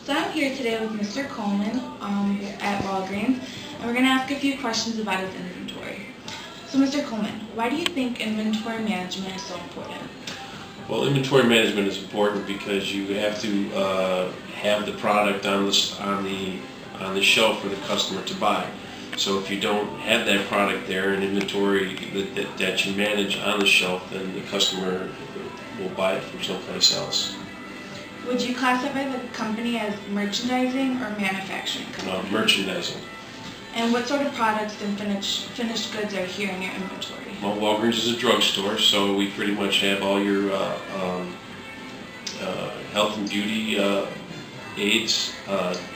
So I'm here today with Mr. Coleman at Walgreens, and we're going to ask a few questions about his inventory. So Mr. Coleman, why do you think inventory management is so important? Well, inventory management is important because you have to have the product on the shelf for the customer to buy. So if you don't have that product there in inventory that you manage on the shelf, then the customer will buy it from someplace else. Would you classify the company as merchandising or manufacturing company? Merchandising. And what sort of products and finished goods are here in your inventory? Well, Walgreens is a drugstore, so we pretty much have all your health and beauty aids,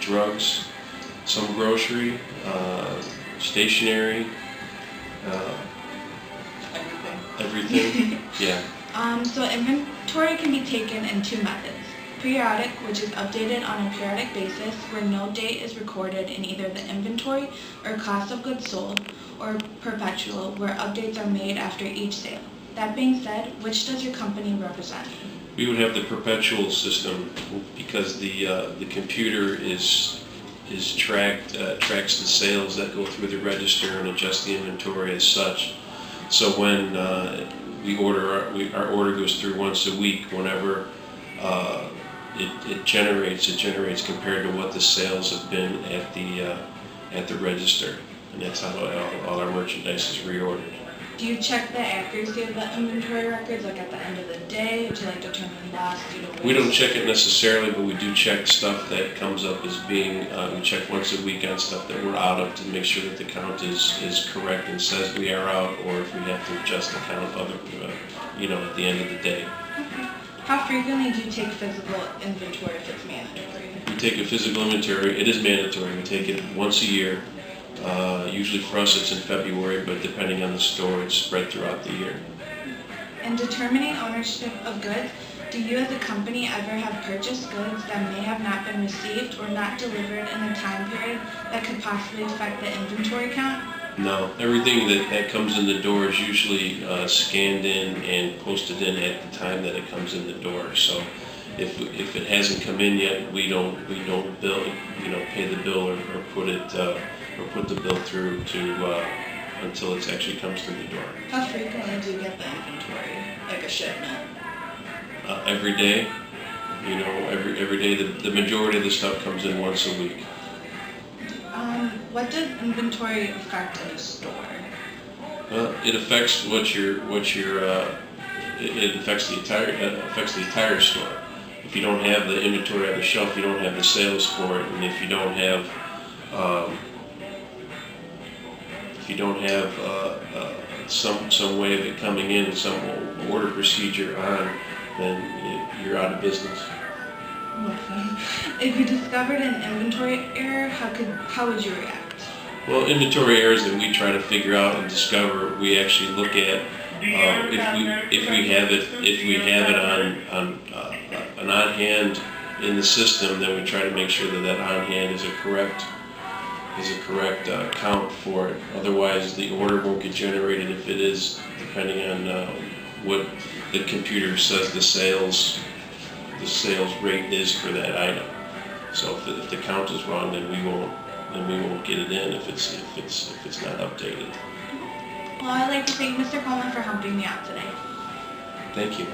drugs, some grocery, stationery, everything. Yeah. So inventory can be taken in two methods. Periodic, which is updated on a periodic basis where no date is recorded in either the inventory or cost of goods sold, or perpetual, where updates are made after each sale. That being said, which does your company represent? We would have the perpetual system because the computer tracks the sales that go through the register and adjusts the inventory as such. So when our order goes through once a week, whenever it generates compared to what the sales have been at the register, and that's how all our merchandise is reordered. Do you check the accuracy of the inventory records, like at the end of the day, to determine loss due to waste? We don't check it necessarily, but we do check stuff that comes up as being, we check once a week on stuff that we're out of to make sure that the count is correct and says we are out, or if we have to adjust the count at the end of the day. Okay. How frequently do you take physical inventory if it's mandatory? We take a physical inventory. It is mandatory. We take it once a year. Usually for us it's in February, but depending on the store, it's spread throughout the year. In determining ownership of goods, do you as a company ever have purchased goods that may have not been received or not delivered in a time period that could possibly affect the inventory count? No. Everything that comes in the door is usually scanned in and posted in at the time that it comes in the door. So if it hasn't come in yet, we don't bill, pay the bill or put the bill through until it actually comes through the door. How frequently do you get the inventory, like a shipment? Every day. Every day. The majority of the stuff comes in once a week. What does inventory affect in a store? Well, it affects it affects the entire store. If you don't have the inventory on the shelf, you don't have the sales for it, and if you don't have some way of it coming in, some order procedure on, then you're out of business. If you discovered an inventory error, how would you react? Well, inventory errors that we try to figure out and discover, we actually look at if we have it on hand in the system, then we try to make sure that on hand is a correct count for it. Otherwise, the order won't get generated if it is, depending on what the computer says the sales rate is for that item. So if the count is wrong, then we won't get it in if it's not updated. Well, I'd like to thank Mr. Coleman for helping me out today. Thank you.